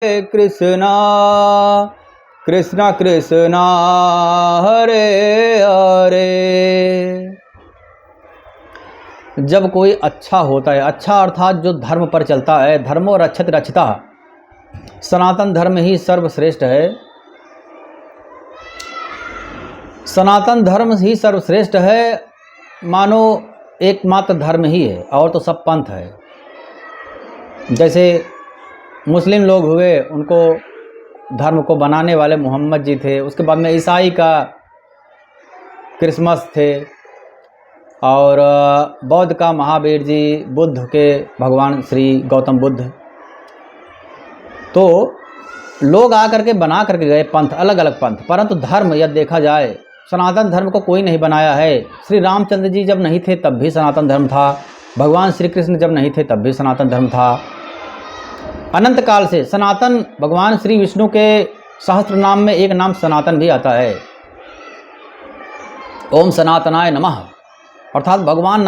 कृष्णा कृष्णा कृष्णा हरे हरे। जब कोई अच्छा होता है, अच्छा अर्थात जो धर्म पर चलता है, धर्मो रक्षत रक्षिता, सनातन धर्म ही सर्वश्रेष्ठ है। सनातन धर्म ही सर्वश्रेष्ठ है, मानो एकमात्र धर्म ही है, और तो सब पंथ है। जैसे मुस्लिम लोग हुए, उनको धर्म को बनाने वाले मोहम्मद जी थे, उसके बाद में ईसाई का क्रिसमस थे, और बौद्ध का महावीर जी, बुद्ध के भगवान श्री गौतम बुद्ध। तो लोग आकर के बना करके गए पंथ, अलग अलग पंथ, परंतु धर्म यदि देखा जाए, सनातन धर्म को कोई नहीं बनाया है। श्री रामचंद्र जी जब नहीं थे तब भी सनातन धर्म था, भगवान श्री कृष्ण जब नहीं थे तब भी सनातन धर्म था। अनंत काल से सनातन, भगवान श्री विष्णु के सहस्त्र नाम में एक नाम सनातन भी आता है, ओम सनातनाय नमः, अर्थात भगवान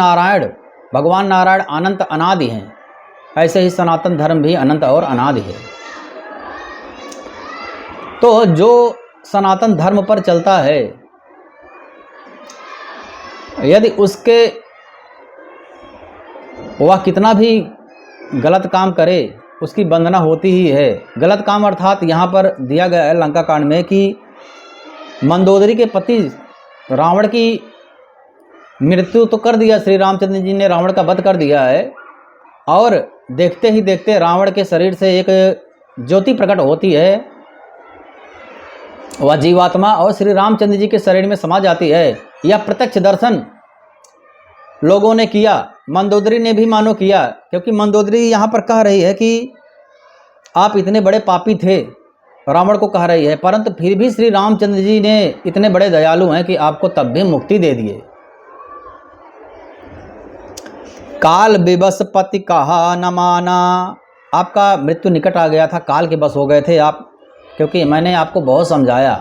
नारायण अनंत अनादि हैं। ऐसे ही सनातन धर्म भी अनंत और अनादि है। तो जो सनातन धर्म पर चलता है, यदि उसके वह कितना भी गलत काम करे, उसकी वंदना होती ही है। गलत काम अर्थात यहाँ पर दिया गया है लंका कांड में कि मंदोदरी के पति रावण की मृत्यु तो कर दिया, श्री रामचंद्र जी ने रावण का वध कर दिया है, और देखते ही देखते रावण के शरीर से एक ज्योति प्रकट होती है, वह जीवात्मा और श्री रामचंद्र जी के शरीर में समा जाती है। यह प्रत्यक्ष दर्शन लोगों ने किया, मंदोदरी ने भी मानो किया, क्योंकि मंदोदरी यहाँ पर कह रही है कि आप इतने बड़े पापी थे, रावण को कह रही है, परंतु फिर भी श्री रामचंद्र जी ने इतने बड़े दयालु हैं कि आपको तब भी मुक्ति दे दिए। काल विवश पति कहा न माना, आपका मृत्यु निकट आ गया था, काल के बस हो गए थे आप, क्योंकि मैंने आपको बहुत समझाया,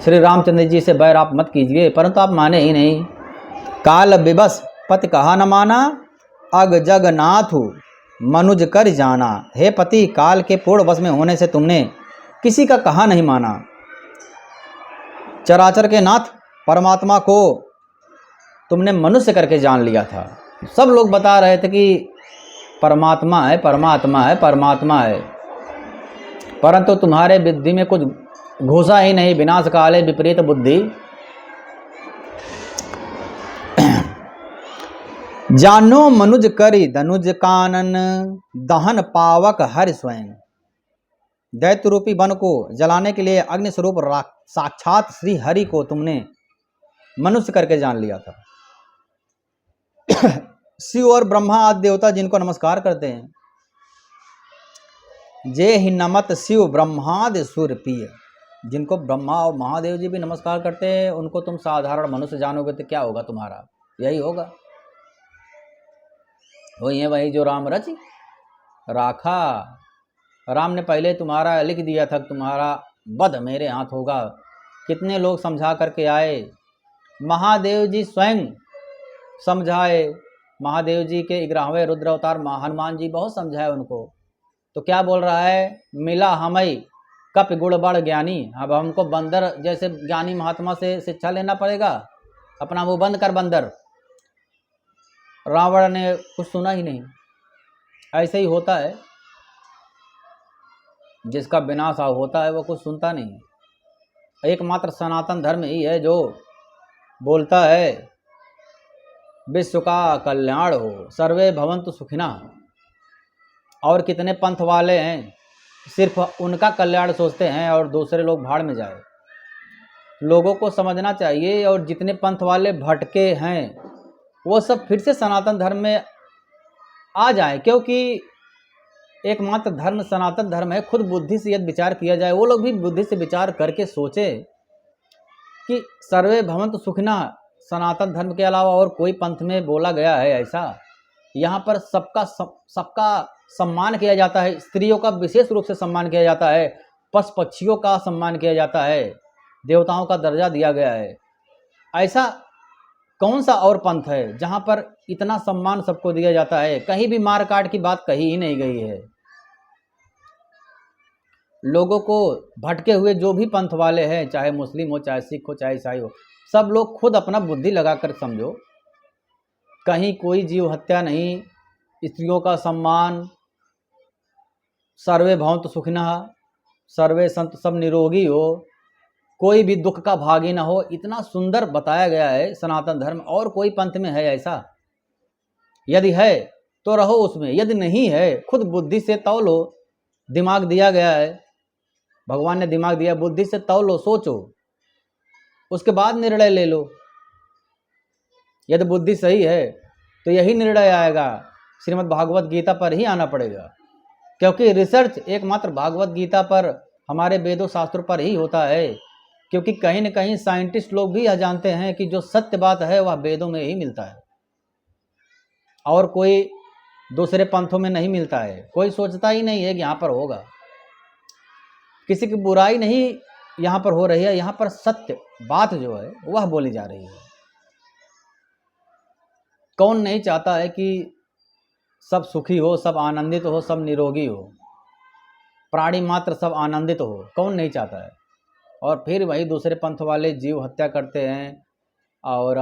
श्री रामचंद्र जी से बैर आप मत कीजिए, परंतु आप माने ही नहीं। काल विवश पति कहा न माना, अग जगन्नाथ मनुज कर जाना। हे पति, काल के पूर्ण वश में होने से तुमने किसी का कहा नहीं माना। चराचर के नाथ परमात्मा को तुमने मनुष्य करके जान लिया था। सब लोग बता रहे थे कि परमात्मा है, परमात्मा है, परमात्मा है, परंतु तुम्हारे बुद्धि में कुछ घुसा ही नहीं। विनाश काले विपरीत बुद्धि, जानो मनुज करी धनुज कानन, दहन पावक हरि स्वयं। दैत्य रूपी वन को जलाने के लिए अग्नि स्वरूप साक्षात श्री हरि को तुमने मनुष्य करके जान लिया था। शिव और ब्रह्मा आदि देवता जिनको नमस्कार करते हैं, जे ही नमत शिव ब्रह्मादि सूर्य प्रिय, जिनको ब्रह्मा और महादेव जी भी नमस्कार करते हैं, उनको तुम साधारण मनुष्य जानोगे तो क्या होगा तुम्हारा? यही होगा, वही है वही जो राम रच राखा। राम ने पहले तुम्हारा लिख दिया था, तुम्हारा वध मेरे हाथ होगा। कितने लोग समझा करके आए, महादेव जी स्वयं समझाए, महादेव जी के 11वें रुद्र अवतार हनुमान जी बहुत समझाए उनको। तो क्या बोल रहा है, मिला हमई कप गुड़ बड़ ज्ञानी। अब हमको बंदर जैसे ज्ञानी महात्मा से शिक्षा लेना पड़ेगा, अपना मुंह बंद कर बंदर। रावण ने कुछ सुना ही नहीं। ऐसे ही होता है, जिसका विनाश होता है वो कुछ सुनता नहीं है। एकमात्र सनातन धर्म ही है जो बोलता है विश्व का कल्याण हो, सर्वे भवन्तु सुखिनः। और कितने पंथ वाले हैं, सिर्फ उनका कल्याण सोचते हैं और दूसरे लोग भाड़ में जाए। लोगों को समझना चाहिए, और जितने पंथ वाले भटके हैं वो सब फिर से सनातन धर्म में आ जाएं, क्योंकि एकमात्र धर्म सनातन धर्म है। खुद बुद्धि से यदि विचार किया जाए, वो लोग भी बुद्धि से विचार करके सोचे कि सर्वे भवन्तु सुखिनः सनातन धर्म के अलावा और कोई पंथ में बोला गया है ऐसा? यहाँ पर सबका सम्मान किया जाता है, स्त्रियों का विशेष रूप से सम्मान किया जाता है, पशु पक्षियों का सम्मान किया जाता है, देवताओं का दर्जा दिया गया है। ऐसा कौन सा और पंथ है जहाँ पर इतना सम्मान सबको दिया जाता है? कहीं भी मार काट की बात कही ही नहीं गई है। लोगों को भटके हुए जो भी पंथ वाले हैं, चाहे मुस्लिम हो, चाहे सिख हो, चाहे ईसाई हो, सब लोग खुद अपना बुद्धि लगाकर समझो। कहीं कोई जीव हत्या नहीं, स्त्रियों का सम्मान, सर्वे भवन्तु सुखिनः, सर्वे संत सब निरोगी हो, कोई भी दुख का भागी ना हो। इतना सुंदर बताया गया है सनातन धर्म। और कोई पंथ में है ऐसा? यदि है तो रहो उसमें, यदि नहीं है खुद बुद्धि से तौलो। दिमाग दिया गया है, भगवान ने दिमाग दिया, बुद्धि से तौलो, सोचो, उसके बाद निर्णय ले लो। यदि बुद्धि सही है तो यही निर्णय आएगा, श्रीमद् भागवत गीता पर ही आना पड़ेगा, क्योंकि रिसर्च एकमात्र भागवत गीता पर, हमारे वेदों शास्त्रों पर ही होता है। क्योंकि कहीं न कहीं साइंटिस्ट लोग भी यह जानते हैं कि जो सत्य बात है वह वेदों में ही मिलता है, और कोई दूसरे पंथों में नहीं मिलता है। कोई सोचता ही नहीं है कि यहाँ पर होगा। किसी की बुराई नहीं यहाँ पर हो रही है, यहाँ पर सत्य बात जो है वह बोली जा रही है। कौन नहीं चाहता है कि सब सुखी हो, सब आनंदित हो, सब निरोगी हो, प्राणी मात्र सब आनंदित हो, कौन नहीं चाहता है। और फिर वही दूसरे पंथ वाले जीव हत्या करते हैं, और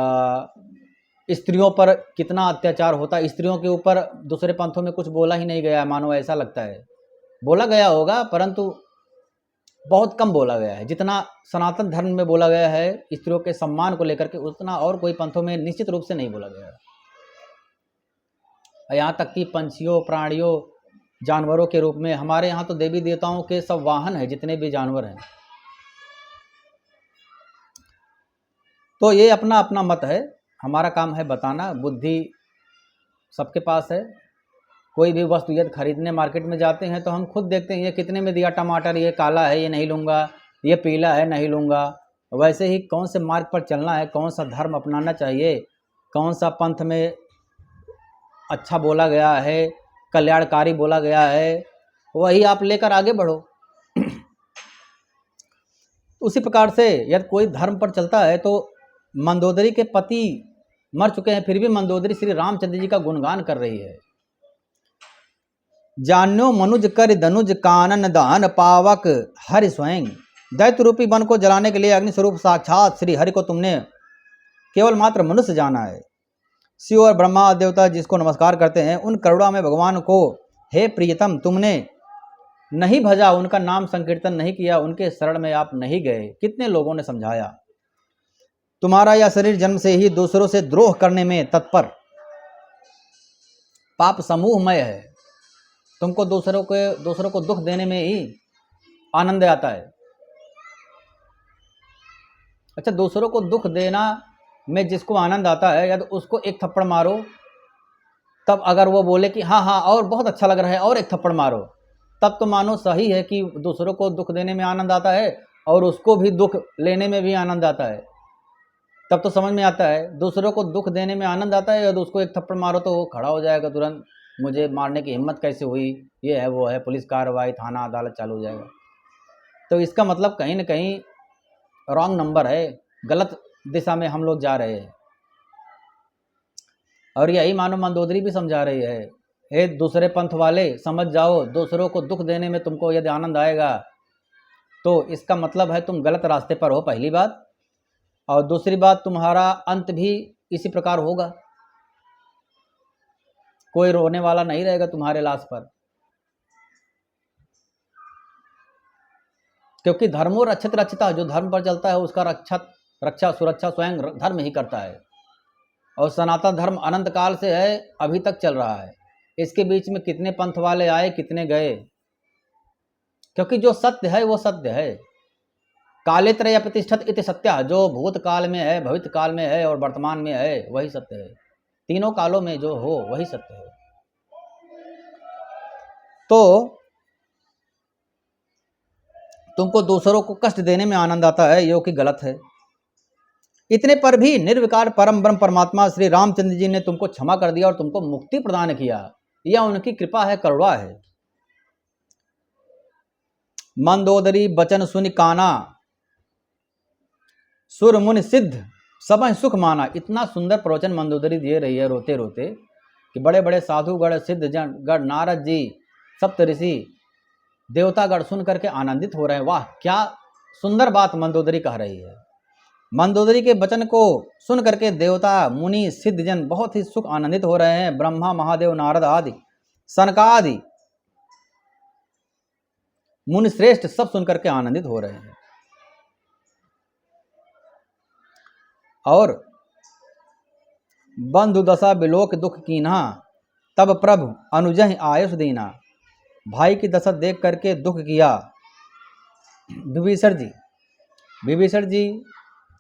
स्त्रियों पर कितना अत्याचार होता है। स्त्रियों के ऊपर दूसरे पंथों में कुछ बोला ही नहीं गया, मानो ऐसा लगता है। बोला गया होगा परंतु बहुत कम बोला गया है। जितना सनातन धर्म में बोला गया है स्त्रियों के सम्मान को लेकर के, उतना और कोई पंथों में निश्चित रूप से नहीं बोला गया है। यहाँ तक कि पंछियों, प्राणियों, जानवरों के रूप में हमारे यहाँ तो देवी देवताओं के सब वाहन हैं, जितने भी जानवर हैं। तो ये अपना अपना मत है, हमारा काम है बताना। बुद्धि सबके पास है। कोई भी वस्तु यदि खरीदने मार्केट में जाते हैं तो हम खुद देखते हैं ये कितने में दिया टमाटर, ये काला है ये नहीं लूँगा, ये पीला है नहीं लूँगा। वैसे ही कौन से मार्ग पर चलना है, कौन सा धर्म अपनाना चाहिए, कौन सा पंथ में अच्छा बोला गया है, कल्याणकारी बोला गया है, वही आप लेकर आगे बढ़ो। उसी प्रकार से यदि कोई धर्म पर चलता है तो मंदोदरी के पति मर चुके हैं, फिर भी मंदोदरी श्री रामचंद्र जी का गुणगान कर रही है। जान्यो मनुज कर धनुज कानन दान पावक हरि स्वयं। दैत्य रूपी वन को जलाने के लिए अग्नि स्वरूप साक्षात श्री हरि को तुमने केवल मात्र मनुष्य जाना है। शिव और ब्रह्मा देवता जिसको नमस्कार करते हैं, उन करुणा में भगवान को हे प्रियतम तुमने नहीं भजा, उनका नाम संकीर्तन नहीं किया, उनके शरण में आप नहीं गए। कितने लोगों ने समझाया। तुम्हारा यह शरीर जन्म से ही दूसरों से द्रोह करने में तत्पर, पाप समूहमय है। तुमको दूसरों को दुख देने में ही आनंद आता है। अच्छा, दूसरों को दुख देना में जिसको आनंद आता है, यदि उसको एक थप्पड़ मारो, तब अगर वो बोले कि हाँ हाँ और बहुत अच्छा लग रहा है और एक थप्पड़ मारो, तब तो मानो सही है कि दूसरों को दुख देने में आनंद आता है और उसको भी दुख लेने में भी आनंद आता है। तब तो समझ में आता है, दूसरों को दुख देने में आनंद आता है, यदि उसको एक थप्पड़ मारो तो वो खड़ा हो जाएगा तुरंत, मुझे मारने की हिम्मत कैसे हुई, ये है वो है, पुलिस कार्रवाई, थाना अदालत चालू हो जाएगा। तो इसका मतलब कहीं ना कहीं रॉन्ग नंबर है, गलत दिशा में हम लोग जा रहे हैं। और यही मानो मंदोदरी भी समझा रही है, हे दूसरे पंथ वाले समझ जाओ, दूसरों को दुख देने में तुमको यदि आनंद आएगा तो इसका मतलब है तुम गलत रास्ते पर हो, पहली बात। और दूसरी बात, तुम्हारा अंत भी इसी प्रकार होगा। कोई रोने वाला नहीं रहेगा तुम्हारे लाश पर, क्योंकि धर्मो रक्षित रक्षिता, जो धर्म पर चलता है उसका रक्षा सुरक्षा स्वयं धर्म ही करता है। और सनातन धर्म अनंत काल से है, अभी तक चल रहा है। इसके बीच में कितने पंथ वाले आए, कितने गए, क्योंकि जो सत्य है वो सत्य है। काले त्रय प्रतिष्ठित इति सत्य, जो भूतकाल में है, भविष्य काल में है और वर्तमान में है, वही सत्य है। तीनों कालों में जो हो वही सत्य है। तो तुमको दूसरों को कष्ट देने में आनंद आता है, यो कि गलत है। इतने पर भी निर्विकार परम ब्रह्म परमात्मा श्री रामचंद्र जी ने तुमको क्षमा कर दिया और तुमको मुक्ति प्रदान किया। यह उनकी कृपा है, करुणा है। मंदोदरी बचन सुनि काना, सुर मुनि सिद्ध सब सुख माना। इतना सुंदर प्रवचन मंदोदरी दे रही है रोते रोते कि बड़े बड़े साधुगण, सिद्ध जन गण, नारद जी, सप्त ऋषि देवतागण सुन करके आनंदित हो रहे हैं। वाह, क्या सुंदर बात मंदोदरी कह रही है। मंदोदरी के वचन को सुन करके देवता, मुनि, सिद्धजन बहुत ही सुख आनंदित हो रहे हैं। ब्रह्मा, महादेव, नारद आदि, सनकादि मुनि श्रेष्ठ सब सुन करके आनंदित हो रहे हैं। और बंधु दशा बिलोक दुख कीन्हा, तब प्रभु अनुजहि आयुष दीना। भाई की दशा देख करके दुख किया विभीषण जी। विभीषण जी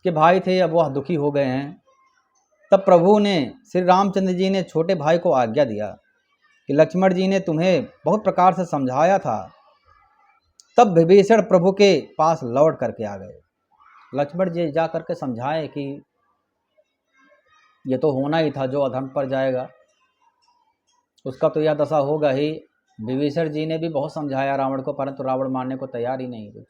के भाई थे, अब वह दुखी हो गए हैं। तब प्रभु ने, श्री रामचंद्र जी ने छोटे भाई को आज्ञा दिया कि लक्ष्मण जी ने तुम्हें बहुत प्रकार से समझाया था। तब विभीषण प्रभु के पास लौट करके आ गए। लक्ष्मण जी जा करके समझाए कि ये तो होना ही था, जो अधर्म पर जाएगा उसका तो यह दशा होगा ही। विभीषण जी ने भी बहुत समझाया रावण को, परंतु रावण मानने को तैयार ही नहीं कुछ।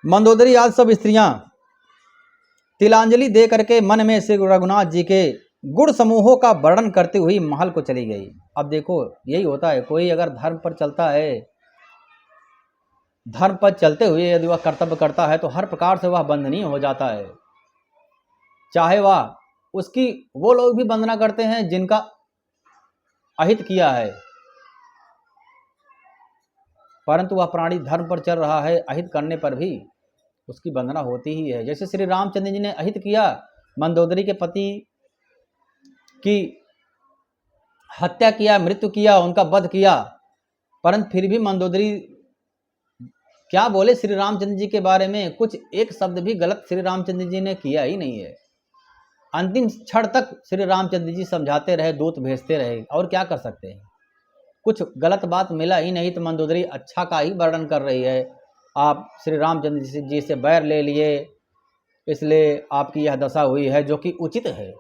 मंदोदरी आज सब स्त्रियां तिलांजलि दे करके मन में श्री रघुनाथ जी के गुण समूहों का वर्णन करते हुए महल को चली गई। अब देखो, यही होता है, कोई अगर धर्म पर चलता है, धर्म पर चलते हुए यदि वह कर्तव्य करता है तो हर प्रकार से वह वंदनीय हो जाता है। चाहे वह उसकी, वो लोग भी वंदना करते हैं जिनका अहित किया है, परंतु वह प्राणी धर्म पर चल रहा है, अहित करने पर भी उसकी वंदना होती ही है। जैसे श्री रामचंद्र जी ने अहित किया, मंदोदरी के पति की हत्या किया, मृत्यु किया, उनका वध किया, परंतु फिर भी मंदोदरी क्या बोले श्री रामचंद्र जी के बारे में, कुछ एक शब्द भी गलत श्री रामचंद्र जी ने किया ही नहीं है। अंतिम क्षण तक श्री रामचंद्र जी समझाते रहे, दूत भेजते रहे, और क्या कर सकते हैं। कुछ गलत बात मिला ही नहीं तो मंदोदरी अच्छा का ही वर्णन कर रही है। आप श्री रामचंद्र जी से बैर ले लिए, इसलिए आपकी यह दशा हुई है, जो कि उचित है।